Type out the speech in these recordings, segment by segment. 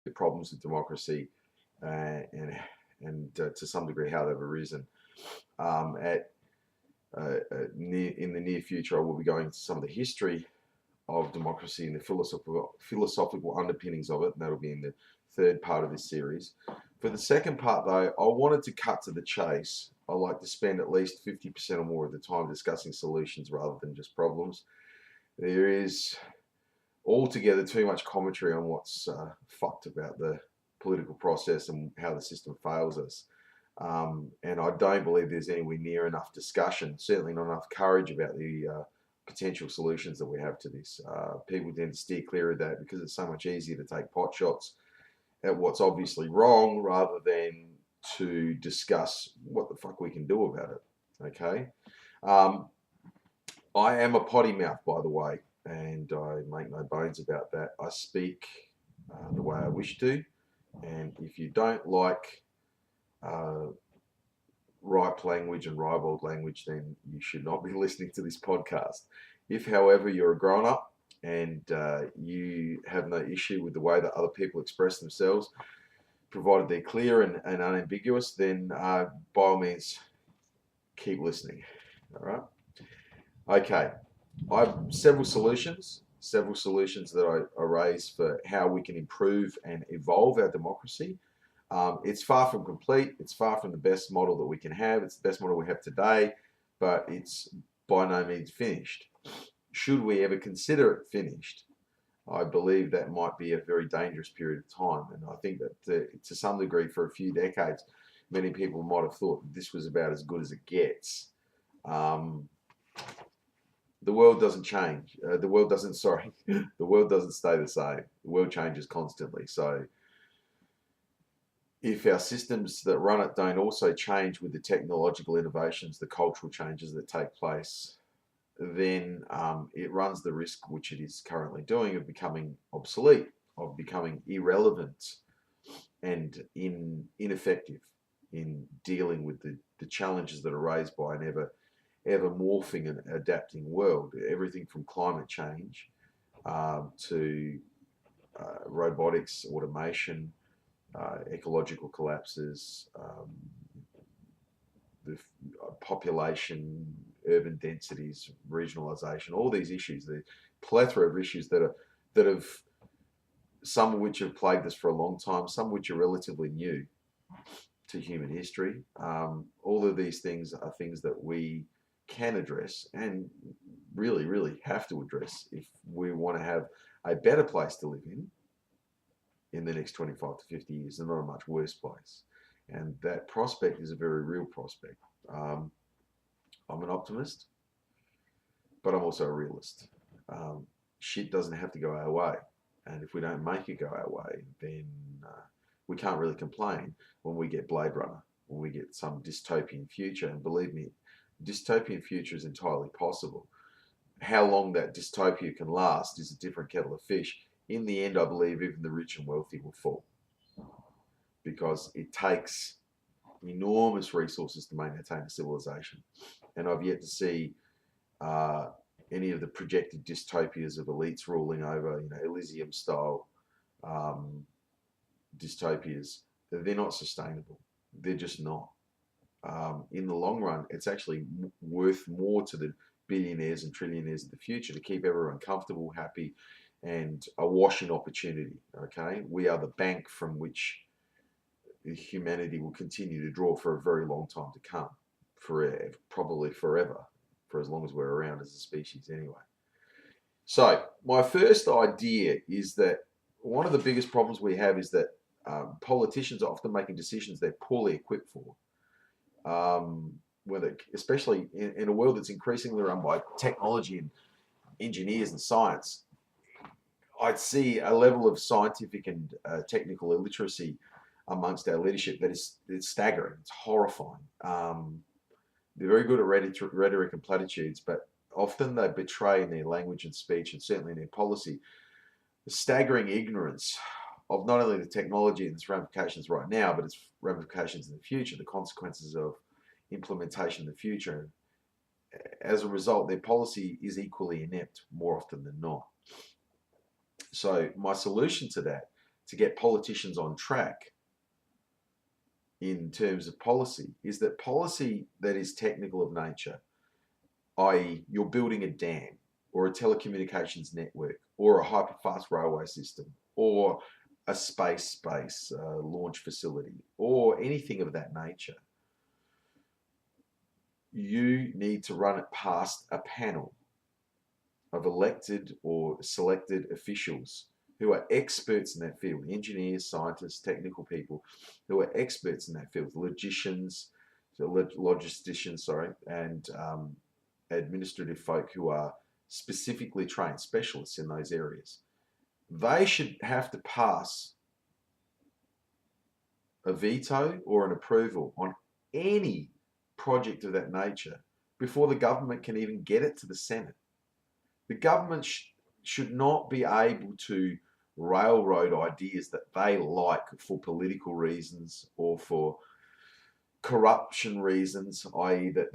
the problems with democracy and to some degree how they've arisen. At in the near future, I will be going into some of the history of democracy and the philosophical underpinnings of it, and that'll be in the third part of this series. For the second part, though, I wanted to cut to the chase. I like to spend at least 50% or more of the time discussing solutions rather than just problems. There is altogether too much commentary on what's fucked about the political process and how the system fails us. And I don't believe there's anywhere near enough discussion, certainly not enough courage about the potential solutions that we have to this. People tend to steer clear of that because it's so much easier to take pot shots at what's obviously wrong rather than to discuss what the fuck we can do about it. Okay. I am a potty mouth, by the way, and I make no bones about that. I speak the way I wish to, and if you don't like ripe language and ribald language, then you should not be listening to this podcast. If, however, you're a grown up and you have no issue with the way that other people express themselves, provided they're clear and unambiguous, then by all means, keep listening. All right. Okay. I have several solutions that I raise for how we can improve and evolve our democracy. It's far from complete. It's far from the best model that we can have. It's the best model we have today, but it's by no means finished. Should we ever consider it finished, I believe that might be a very dangerous period of time. And I think that to some degree, for a few decades, many people might have thought that this was about as good as it gets. The world doesn't change. The world doesn't stay the same. The world changes constantly. So if our systems that run it don't also change with the technological innovations, the cultural changes that take place, then it runs the risk, which it is currently doing, of becoming obsolete, of becoming irrelevant and ineffective in dealing with the challenges that are raised by an ever morphing and adapting world. Everything from climate change to robotics, automation, ecological collapses, the population, urban densities, regionalisation, all these issues, the plethora of issues that have, some of which have plagued us for a long time, some of which are relatively new to human history. All of these things are things that we can address and really have to address if we want to have a better place to live in the next 25 to 50 years and not a much worse place. And that prospect is a very real prospect. I'm an optimist, but I'm also a realist. Shit doesn't have to go our way. And if we don't make it go our way, then we can't really complain when we get Blade Runner, when we get some dystopian future. And believe me, dystopian future is entirely possible. How long that dystopia can last is a different kettle of fish. In the end, I believe even the rich and wealthy will fall because it takes enormous resources to maintain a civilization. And I've yet to see any of the projected dystopias of elites ruling over, Elysium style dystopias. They're not sustainable. They're just not. In the long run, it's actually worth more to the billionaires and trillionaires of the future to keep everyone comfortable, happy, and awash in opportunity. Okay, we are the bank from which humanity will continue to draw for a very long time to come, forever, probably forever, for as long as we're around as a species anyway. So my first idea is that one of the biggest problems we have is that politicians are often making decisions they're poorly equipped for. Especially in a world that's increasingly run by technology and engineers and science, I'd see a level of scientific and technical illiteracy amongst our leadership that it's staggering. It's horrifying. They're very good at rhetoric and platitudes, but often they betray in their language and speech, and certainly in their policy, the staggering ignorance of not only the technology and its ramifications right now, but its ramifications in the future, the consequences of implementation in the future. As a result, their policy is equally inept more often than not. So my solution to that to get politicians on track in terms of policy is that policy that is technical of nature, i.e. you're building a dam or a telecommunications network or a hyperfast railway system or a space launch facility or anything of that nature, you need to run it past a panel of elected or selected officials who are experts in that field, engineers, scientists, technical people who are experts in that field, logisticians, and administrative folk who are specifically trained specialists in those areas. They should have to pass a veto or an approval on any project of that nature before the government can even get it to the Senate. The government should not be able to railroad ideas that they like for political reasons or for corruption reasons, i.e. that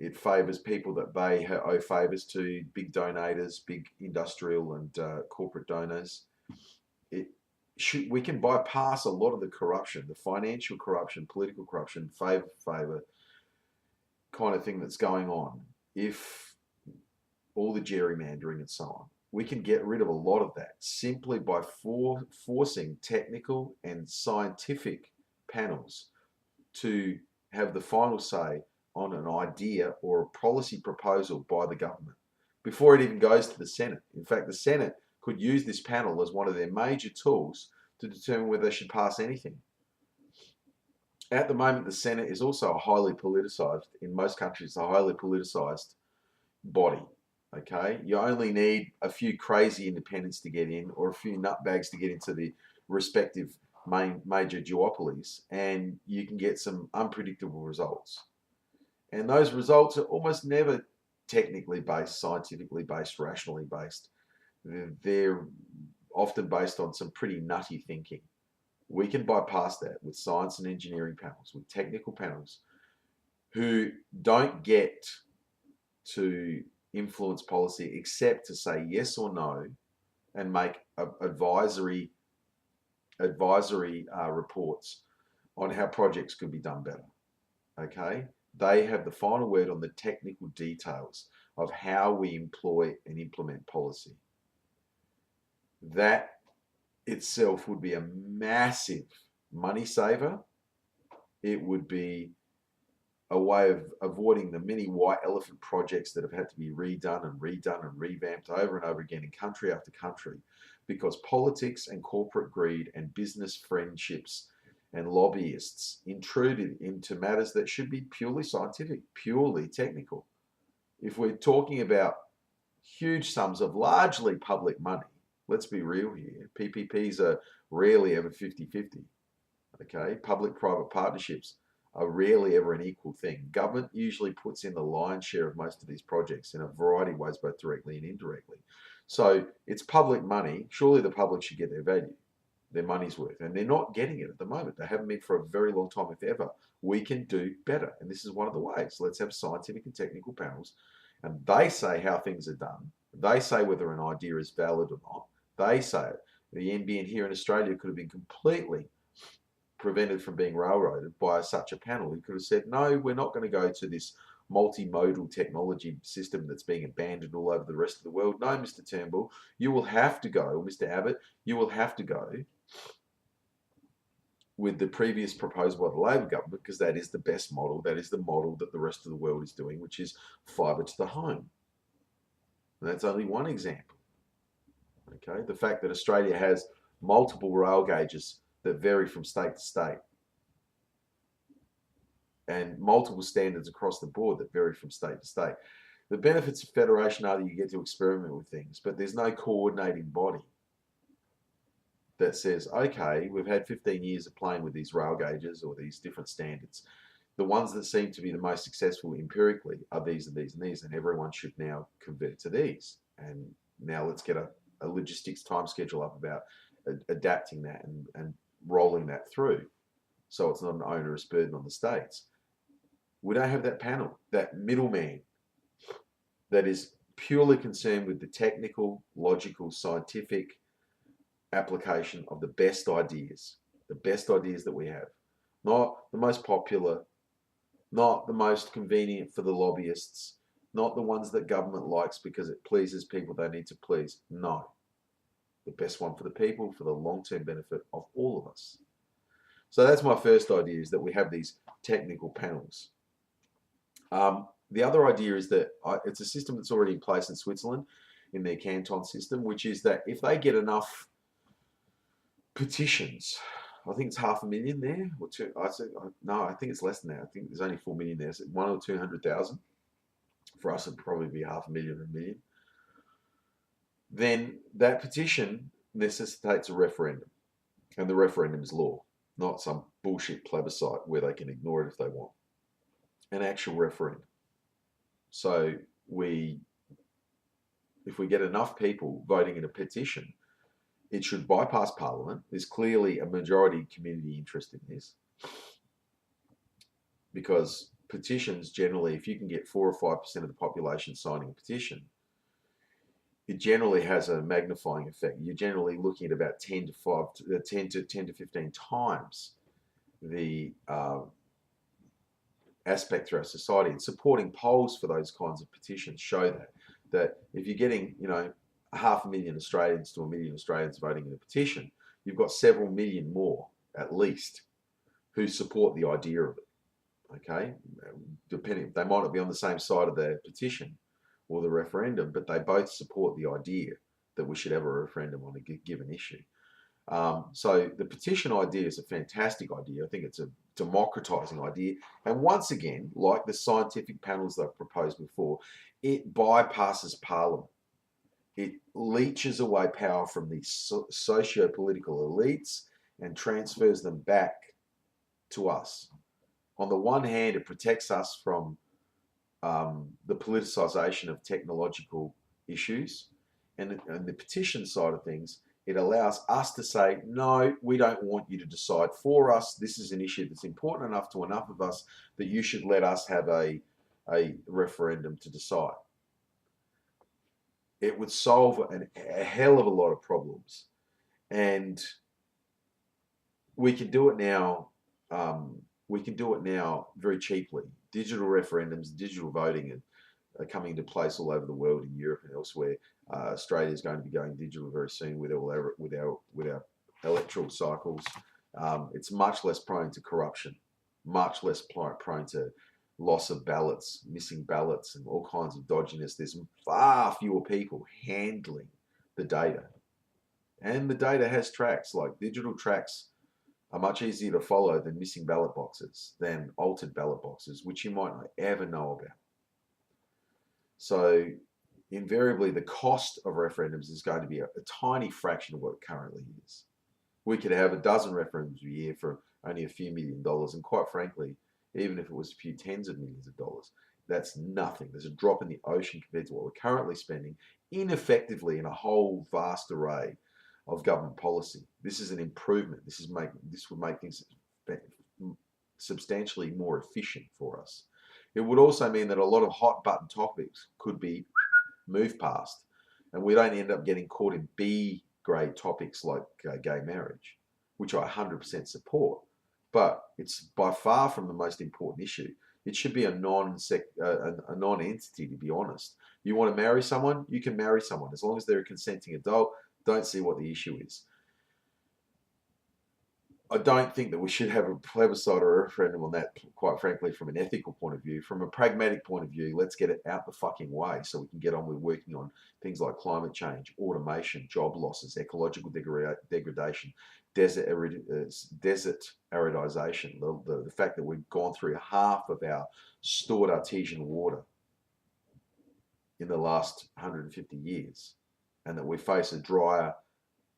it favours people that they owe favours to, big donators, big industrial and corporate donors. We can bypass a lot of the corruption, the financial corruption, political corruption, favour kind of thing that's going on. If all the gerrymandering and so on, we can get rid of a lot of that simply by forcing technical and scientific panels to have the final say on an idea or a policy proposal by the government before it even goes to the Senate. In fact, the Senate could use this panel as one of their major tools to determine whether they should pass anything. At the moment, the Senate is also a highly politicized, in most countries, a highly politicized body. Okay, you only need a few crazy independents to get in, or a few nutbags to get into the respective major duopolies, and you can get some unpredictable results. And those results are almost never technically based, scientifically based, rationally based. They're often based on some pretty nutty thinking. We can bypass that with science and engineering panels, with technical panels who don't get to influence policy except to say yes or no and make advisory reports on how projects could be done better. Okay, they have the final word on the technical details of how we employ and implement policy. That itself would be a massive money saver. It would be a way of avoiding the many white elephant projects that have had to be redone and revamped over and over again in country after country, because politics and corporate greed and business friendships and lobbyists intruded into matters that should be purely scientific, purely technical. If we're talking about huge sums of largely public money, let's be real here, PPPs are rarely ever 50-50. Okay, public-private partnerships are rarely ever an equal thing. Government usually puts in the lion's share of most of these projects in a variety of ways, both directly and indirectly. So it's public money. Surely the public should get their value, their money's worth. And they're not getting it at the moment. They haven't been for a very long time, if ever. We can do better. And this is one of the ways. Let's have scientific and technical panels. And they say how things are done. They say whether an idea is valid or not. They say it. The NBN here in Australia could have been completely prevented from being railroaded by such a panel. He could have said, no, we're not going to go to this multimodal technology system that's being abandoned all over the rest of the world. No, Mr. Turnbull, you will have to go, or Mr. Abbott, you will have to go with the previous proposal by the Labor government, because that is the best model. That is the model that the rest of the world is doing, which is fibre to the home. And that's only one example. Okay, the fact that Australia has multiple rail gauges that vary from state to state, and multiple standards across the board that vary from state to state. The benefits of federation are that you get to experiment with things, but there's no coordinating body that says, okay, we've had 15 years of playing with these rail gauges or these different standards. The ones that seem to be the most successful empirically are these and these and these, and everyone should now convert to these. And now let's get a logistics time schedule up about adapting that and rolling that through, so it's not an onerous burden on the states. We don't have that panel, that middleman that is purely concerned with the technical, logical, scientific application of the best ideas that we have, not the most popular, not the most convenient for the lobbyists, not the ones that government likes because it pleases people they need to please. No, the best one for the people, for the long-term benefit of all of us. So that's my first idea, is that we have these technical panels. The other idea is that it's a system that's already in place in Switzerland, in their canton system, which is that if they get enough petitions, I think it's 500,000 there, or two. No, I think it's less than that. I think there's only 4 million there. So 1 or 200,000. For us, it'd probably be 500,000 or 1 million. Then that petition necessitates a referendum, and the referendum is law, not some bullshit plebiscite where they can ignore it if they want. An actual referendum. So if we get enough people voting in a petition, it should bypass Parliament. There's clearly a majority community interest in this, because petitions generally, if you can get 4 or 5% of the population signing a petition, it generally has a magnifying effect. You're generally looking at about 10 to 15 times the aspect through our society. And supporting polls for those kinds of petitions show that if you're getting, 500,000 Australians to 1 million Australians voting in a petition, you've got several million more, at least, who support the idea of it. Okay, depending, they might not be on the same side of the petition or the referendum, but they both support the idea that we should have a referendum on a given issue. So the petition idea is a fantastic idea. I think it's a democratizing idea. And once again, like the scientific panels that I've proposed before, it bypasses Parliament. It leeches away power from the socio-political elites and transfers them back to us. On the one hand, it protects us from the politicization of technological issues, and the petition side of things, it allows us to say, no, we don't want you to decide for us. This is an issue that's important enough to enough of us that you should let us have a referendum to decide. It would solve a hell of a lot of problems, and we can do it now. We can do it now very cheaply. Digital referendums, digital voting are coming into place all over the world, in Europe and elsewhere. Australia is going to be going digital very soon with our electoral cycles. It's much less prone to corruption, much less prone to loss of ballots, missing ballots, and all kinds of dodginess. There's far fewer people handling the data, and the data has tracks. Like, digital tracks are much easier to follow than missing ballot boxes, than altered ballot boxes, which you might not ever know about. So invariably, the cost of referendums is going to be a tiny fraction of what it currently is. We could have a dozen referendums a year for only a few $1 million, and quite frankly, even if it was a few tens of millions of dollars, that's nothing. There's a drop in the ocean compared to what we're currently spending ineffectively in a whole vast array of government policy. This is an improvement. This would make things substantially more efficient for us. It would also mean that a lot of hot button topics could be moved past, and we don't end up getting caught in B grade topics like gay marriage, which I 100% support, but it's by far from the most important issue. It should be a non-entity, to be honest. You want to marry someone, you can marry someone as long as they're a consenting adult. Don't see what the issue is. I don't think that we should have a plebiscite or a referendum on that, quite frankly, from an ethical point of view. From a pragmatic point of view, let's get it out the fucking way so we can get on with working on things like climate change, automation, job losses, ecological degradation, desert aridization, the fact that we've gone through half of our stored artesian water in the last 150 years, and that we face a drier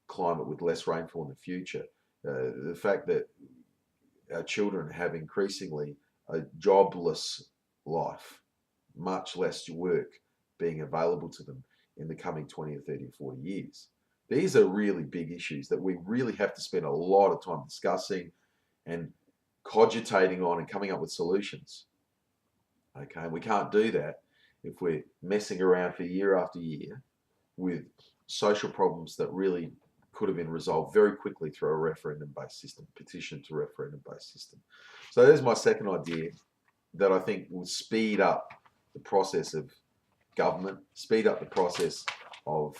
climate with less rainfall in the future. The fact that our children have increasingly a jobless life, much less work being available to them in the coming 20 or 30 or 40 years. These are really big issues that we really have to spend a lot of time discussing and cogitating on and coming up with solutions. Okay, we can't do that if we're messing around for year after year with social problems that really could have been resolved very quickly through a referendum-based system, petition to referendum-based system. So there's my second idea that I think will speed up the process of government, speed up the process um,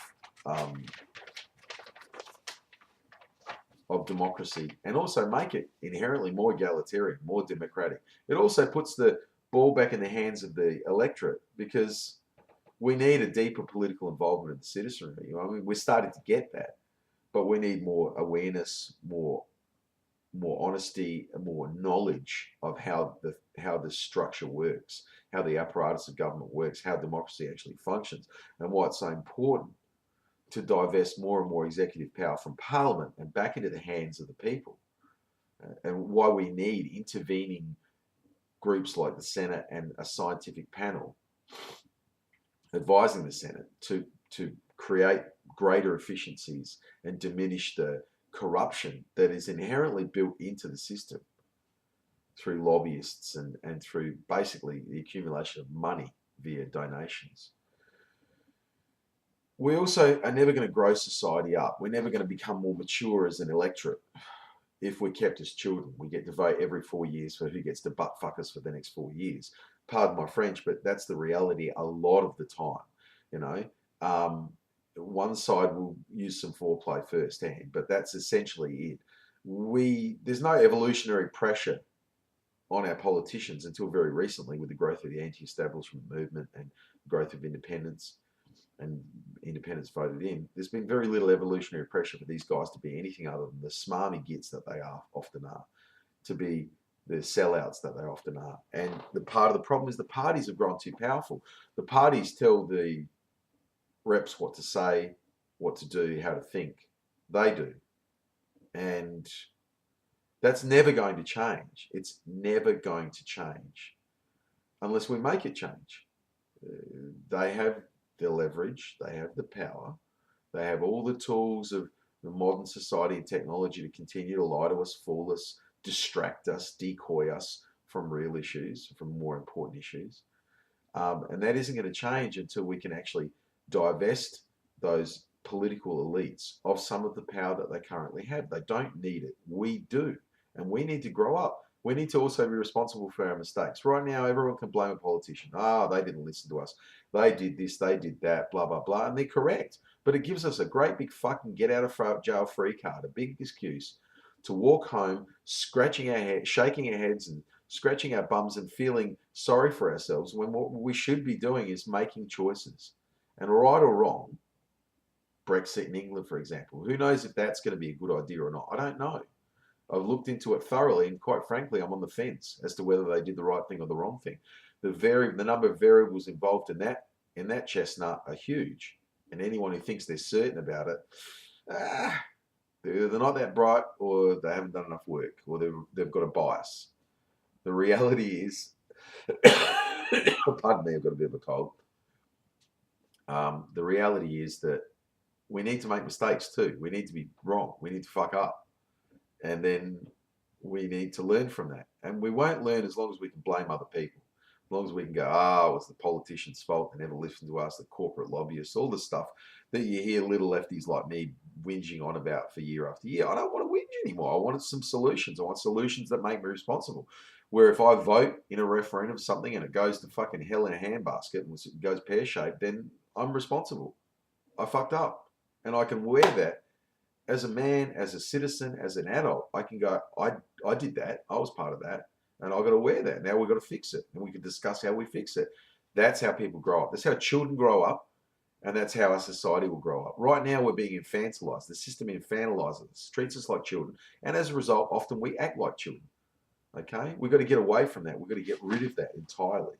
of democracy, and also make it inherently more egalitarian, more democratic. It also puts the ball back in the hands of the electorate, because we need a deeper political involvement of the citizenry. I mean, we're starting to get that, but we need more awareness, more honesty, and more knowledge of how the structure works, how the apparatus of government works, how democracy actually functions, and why it's so important to divest more and more executive power from Parliament and back into the hands of the people, and why we need intervening groups like the Senate and a scientific panel advising the Senate to create greater efficiencies and diminish the corruption that is inherently built into the system through lobbyists and through basically the accumulation of money via donations. We also are never going to grow society up. We're never going to become more mature as an electorate if we're kept as children. We get to vote every 4 years for who gets to butt fuck us for the next 4 years. Pardon my French, but that's the reality a lot of the time. You know, one side will use some foreplay firsthand, but that's essentially it. There's no evolutionary pressure on our politicians until very recently, with the growth of the anti-establishment movement and growth of independence, and independents voted in. There's been very little evolutionary pressure for these guys to be anything other than the smarmy gits that they often are, to be the sellouts that they often are. And the part of the problem is the parties have grown too powerful. The parties tell the reps what to say, what to do, how to think. They do. And that's never going to change. It's never going to change unless we make it change. They have the leverage, they have the power, they have all the tools of the modern society and technology to continue to lie to us, fool us, distract us, decoy us from real issues, from more important issues. And that isn't going to change until we can actually divest those political elites of some of the power that they currently have. They don't need it. We do. And we need to grow up. We need to also be responsible for our mistakes. Right now, everyone can blame a politician. They didn't listen to us. They did this, they did that, blah, blah, blah. And they're correct. But it gives us a great big fucking get out of jail free card, a big excuse to walk home, scratching our head, shaking our heads and scratching our bums and feeling sorry for ourselves, when what we should be doing is making choices. And right or wrong, Brexit in England, for example, who knows if that's going to be a good idea or not? I don't know. I've looked into it thoroughly, and quite frankly, I'm on the fence as to whether they did the right thing or the wrong thing. The number of variables involved in that chestnut are huge, and anyone who thinks they're certain about it, they're not that bright, or they haven't done enough work, or they've got a bias. The reality is, pardon me, I've got a bit of a cold. The reality is that we need to make mistakes too. We need to be wrong. We need to fuck up. And then we need to learn from that. And we won't learn as long as we can blame other people. As long as we can go, it was the politician's fault. They never listened to us, the corporate lobbyists, all the stuff that you hear little lefties like me whinging on about for year after year. I don't want to whinge anymore. I wanted some solutions. I want solutions that make me responsible. Where if I vote in a referendum something and it goes to fucking hell in a handbasket and it goes pear-shaped, then I'm responsible. I fucked up. And I can wear that as a man, as a citizen, as an adult. I can go, I did that. I was part of that. And I've got to wear that. Now we've got to fix it. And we can discuss how we fix it. That's how people grow up. That's how children grow up. And that's how our society will grow up. Right now we're being infantilized. The system infantilizes us, treats us like children. And as a result, often we act like children. Okay? We've got to get away from that. We've got to get rid of that entirely.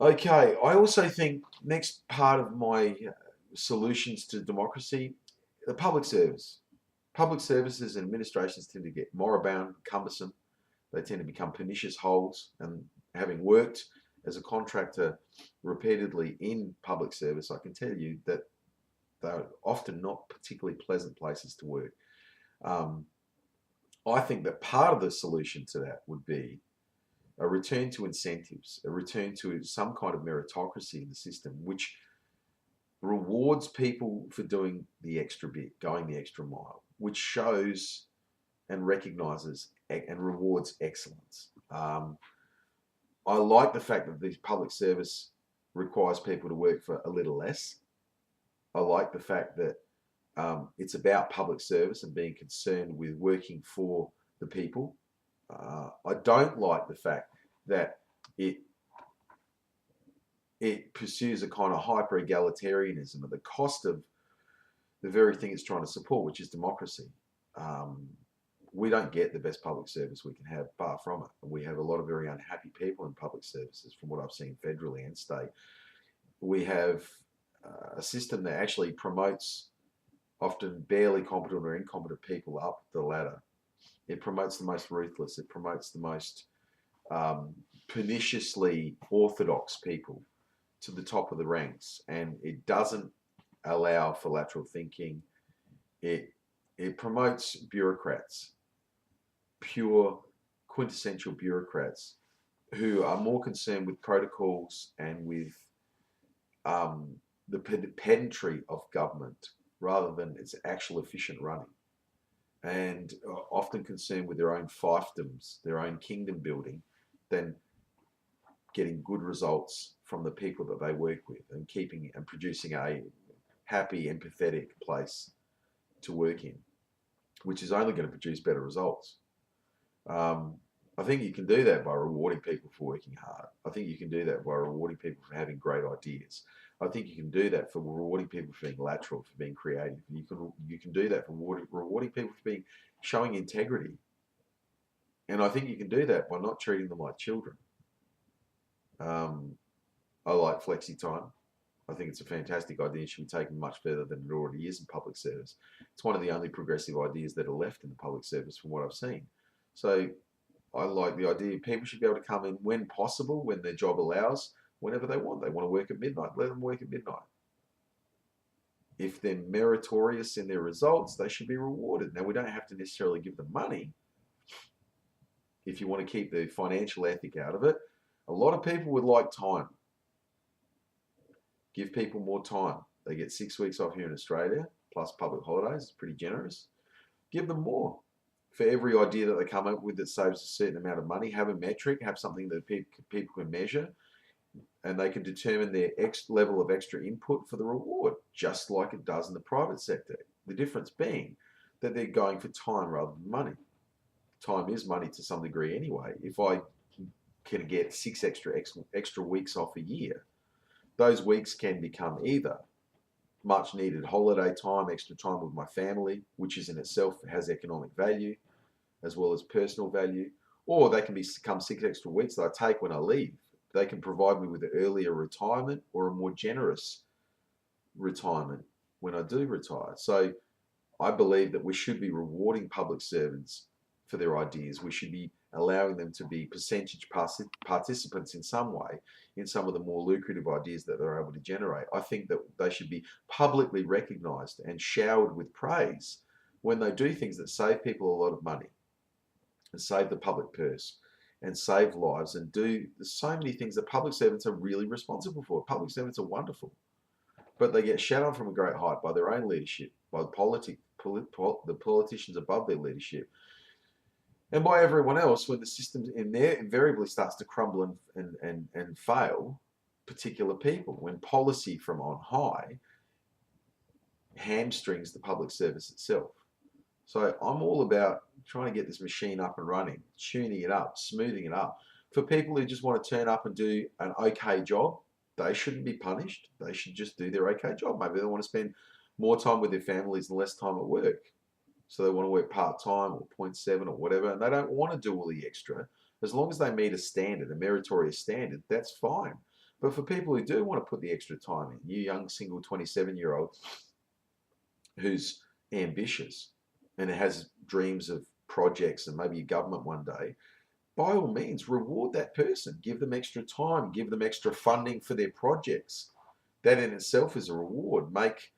Okay, I also think next part of my solutions to democracy, the public service. Public services and administrations tend to get moribund, cumbersome. They tend to become pernicious holes. And having worked as a contractor repeatedly in public service, I can tell you that they're often not particularly pleasant places to work. I think that part of the solution to that would be a return to incentives, a return to some kind of meritocracy in the system, which rewards people for doing the extra bit, going the extra mile, which shows and recognizes and rewards excellence. I like the fact that the public service requires people to work for a little less. I like the fact that it's about public service and being concerned with working for the people. I don't like the fact that it pursues a kind of hyper egalitarianism at the cost of the very thing it's trying to support, which is democracy. We don't get the best public service we can have far from it. We have a lot of very unhappy people in public services from what I've seen federally and state. We have a system that actually promotes often barely competent or incompetent people up the ladder. It promotes the most ruthless. It promotes the most perniciously orthodox people to the top of the ranks, and it doesn't allow for lateral thinking. It promotes bureaucrats, pure quintessential bureaucrats who are more concerned with protocols and with the pedantry of government rather than its actual efficient running, and often concerned with their own fiefdoms, their own kingdom building, than getting good results from the people that they work with and keeping and producing a happy, empathetic place to work in, which is only going to produce better results. I think you can do that by rewarding people for working hard. I think you can do that by rewarding people for having great ideas. I think you can do that for rewarding people for being lateral, for being creative. You can do that for rewarding people for showing integrity. And I think you can do that by not treating them like children. I like flexi time. I think it's a fantastic idea. It should be taken much further than it already is in public service. It's one of the only progressive ideas that are left in the public service from what I've seen. So I like the idea people should be able to come in when possible, when their job allows, whenever they want. They want to work at midnight, let them work at midnight. If they're meritorious in their results, they should be rewarded. Now, we don't have to necessarily give them money. If you want to keep the financial ethic out of it, a lot of people would like time. Give people more time. They get 6 weeks off here in Australia, plus public holidays. It's pretty generous. Give them more. For every idea that they come up with that saves a certain amount of money, have a metric, have something that people can measure, and they can determine their level of extra input for the reward, just like it does in the private sector. The difference being that they're going for time rather than money. Time is money to some degree anyway. If I can get 6 extra weeks off a year, those weeks can become either much needed holiday time, extra time with my family, which is in itself has economic value as well as personal value, or they can become 6 extra weeks that I take when I leave. They can provide me with an earlier retirement or a more generous retirement when I do retire. So I believe that we should be rewarding public servants for their ideas. We should be allowing them to be percentage participants in some way in some of the more lucrative ideas that they're able to generate. I think that they should be publicly recognised and showered with praise when they do things that save people a lot of money and save the public purse and save lives and do so many things that public servants are really responsible for. Public servants are wonderful, but they get shut on from a great height by their own leadership, by the politicians above their leadership, and by everyone else when the system in there invariably starts to crumble and fail particular people, when policy from on high hamstrings the public service itself. So I'm all about trying to get this machine up and running, tuning it up, smoothing it up. For people who just want to turn up and do an okay job, they shouldn't be punished. They should just do their okay job. Maybe they want to spend more time with their families and less time at work. So they want to work part-time or 0.7 or whatever, and they don't want to do all the extra. As long as they meet a standard, a meritorious standard, that's fine. But for people who do want to put the extra time in, you young single 27-year-old who's ambitious and has dreams of projects and maybe a government one day, by all means, reward that person. Give them extra time. Give them extra funding for their projects. That in itself is a reward. Make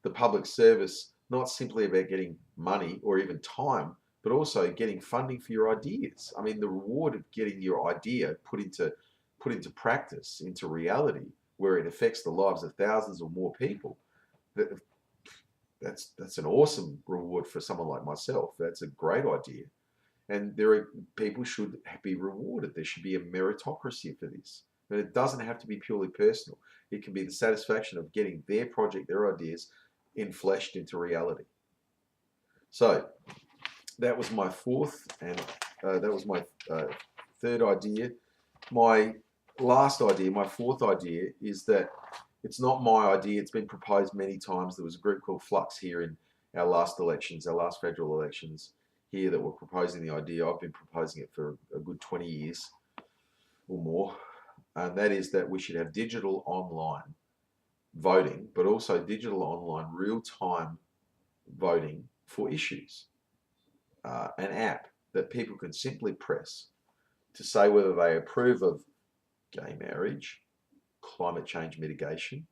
the public service not simply about getting money or even time, but also getting funding for your ideas. I mean, the reward of getting your idea put into practice, into reality, where it affects the lives of thousands or more people, that's an awesome reward for someone like myself. That's a great idea. And people should be rewarded. There should be a meritocracy for this. But it doesn't have to be purely personal. It can be the satisfaction of getting their project, their ideas, infleshed into reality. So that was my fourth, and that was my third idea. My last idea, my fourth idea, is that it's not my idea. It's been proposed many times. There was a group called Flux here in our last elections, our last federal elections here, that were proposing the idea. I've been proposing it for a good 20 years or more. And that is that we should have digital online voting, but also digital online real-time voting for issues. An app that people can simply press to say whether they approve of gay marriage, climate change mitigation,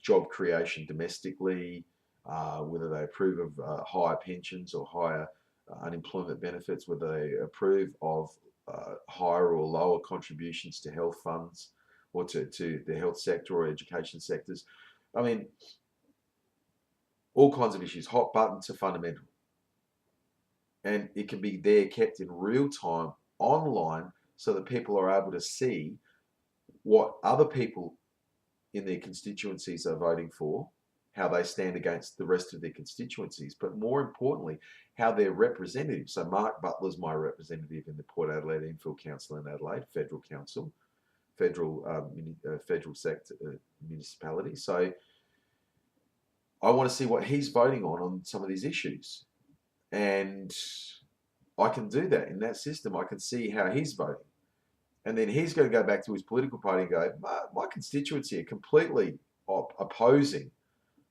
job creation domestically, whether they approve of higher pensions or higher unemployment benefits, whether they approve of higher or lower contributions to health funds or to the health sector or education sectors. I mean, all kinds of issues, hot button to fundamental. And it can be there kept in real time online so that people are able to see what other people in their constituencies are voting for, how they stand against the rest of their constituencies, but more importantly, how their representatives. So Mark Butler's my representative in the Port Adelaide Infield Council in Adelaide, federal council, federal sector municipality. So I want to see what he's voting on some of these issues. And I can do that in that system. I can see how he's voting. And then he's going to go back to his political party and go, my constituency are completely opposing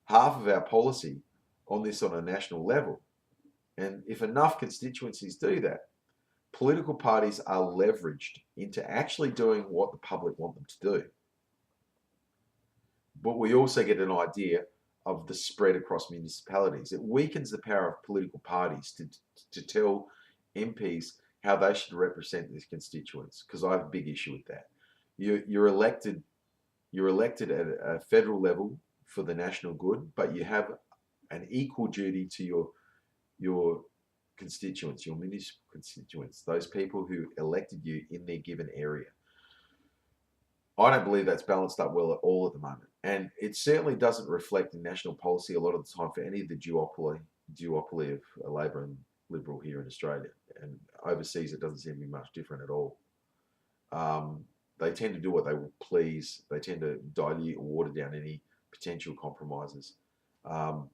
half of our policy on this on a national level. And if enough constituencies do that, political parties are leveraged into actually doing what the public want them to do. But we also get an idea of the spread across municipalities. It weakens the power of political parties to tell MPs how they should represent their constituents, because I have a big issue with that. You're elected at a federal level for the national good, but you have an equal duty to your constituents, your municipal constituents, those people who elected you in their given area. I don't believe that's balanced up well at all at the moment. And it certainly doesn't reflect in national policy a lot of the time for any of the duopoly of Labor and Liberal here in Australia. And overseas, it doesn't seem to be much different at all. They tend to do what they will please. They tend to dilute or water down any potential compromises to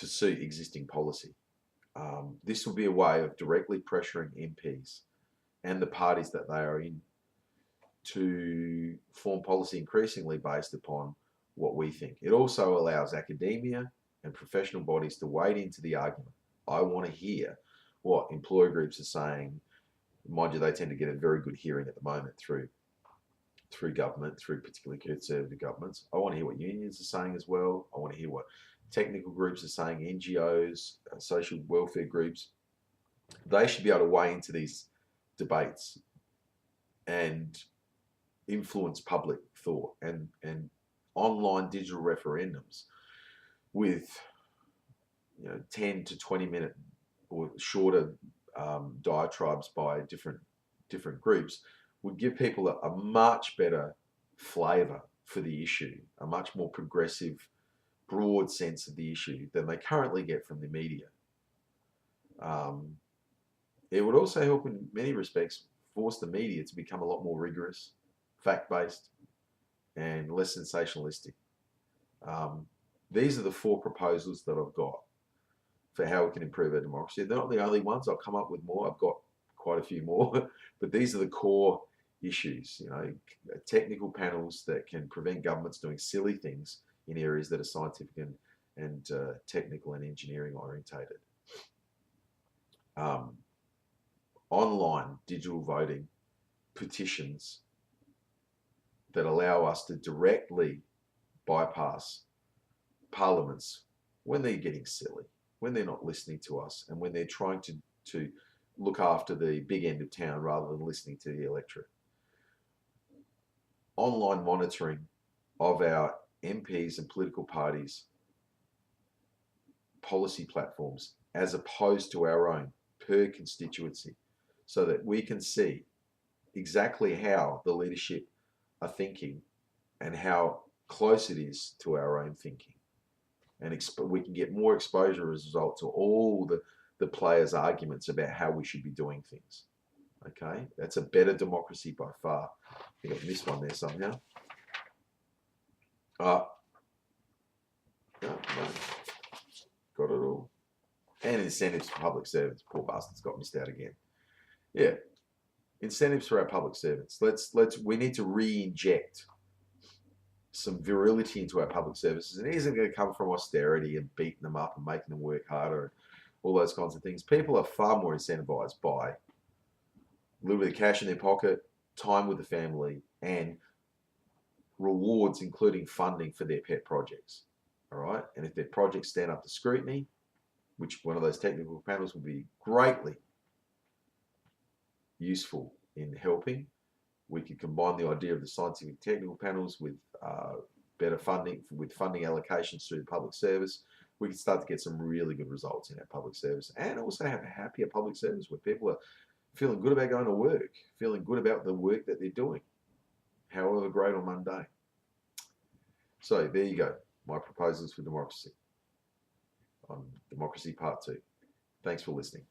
suit existing policy. This will be a way of directly pressuring MPs and the parties that they are in to form policy increasingly based upon what we think. It also allows academia and professional bodies to wade into the argument. I want to hear what employer groups are saying. Mind you, they tend to get a very good hearing at the moment through government, through particularly conservative governments. I want to hear what unions are saying as well. I want to hear what technical groups are saying, NGOs, social welfare groups. They should be able to weigh into these debates and influence public thought, and online digital referendums with 10 to 20 minute or shorter diatribes by different groups would give people a much better flavour for the issue, a much more progressive, broad sense of the issue than they currently get from the media. It would also help in many respects force the media to become a lot more rigorous, fact-based, and less sensationalistic. These are the 4 proposals that I've got for how we can improve our democracy. They're not the only ones. I'll come up with more. I've got quite a few more, but these are the core issues. Technical panels that can prevent governments doing silly things in areas that are scientific and technical and engineering orientated. Online digital voting, petitions that allow us to directly bypass parliaments when they're getting silly, when they're not listening to us, and when they're trying to look after the big end of town rather than listening to the electorate. online monitoring of our MPs and political parties' policy platforms as opposed to our own per constituency, so that we can see exactly how the leadership are thinking and how close it is to our own thinking. And we can get more exposure as a result to all the players' arguments about how we should be doing things. Okay, that's a better democracy by far. I think I've missed one there somehow. No, got it all. And incentives for public servants. Poor bastards got missed out again. Yeah, incentives for our public servants. We need to re-inject some virility into our public services. And it isn't going to come from austerity and beating them up and making them work harder and all those kinds of things. People are far more incentivized by a little bit of cash in their pocket, time with the family, and rewards, including funding for their pet projects. All right. And if their projects stand up to scrutiny, which one of those technical panels will be greatly useful in helping, we could combine the idea of the scientific technical panels with better funding, with funding allocations through the public service. We can start to get some really good results in our public service, and also have a happier public service where people are feeling good about going to work, feeling good about the work that they're doing, however great or mundane. So there you go, my proposals for democracy on Democracy Part 2. Thanks for listening.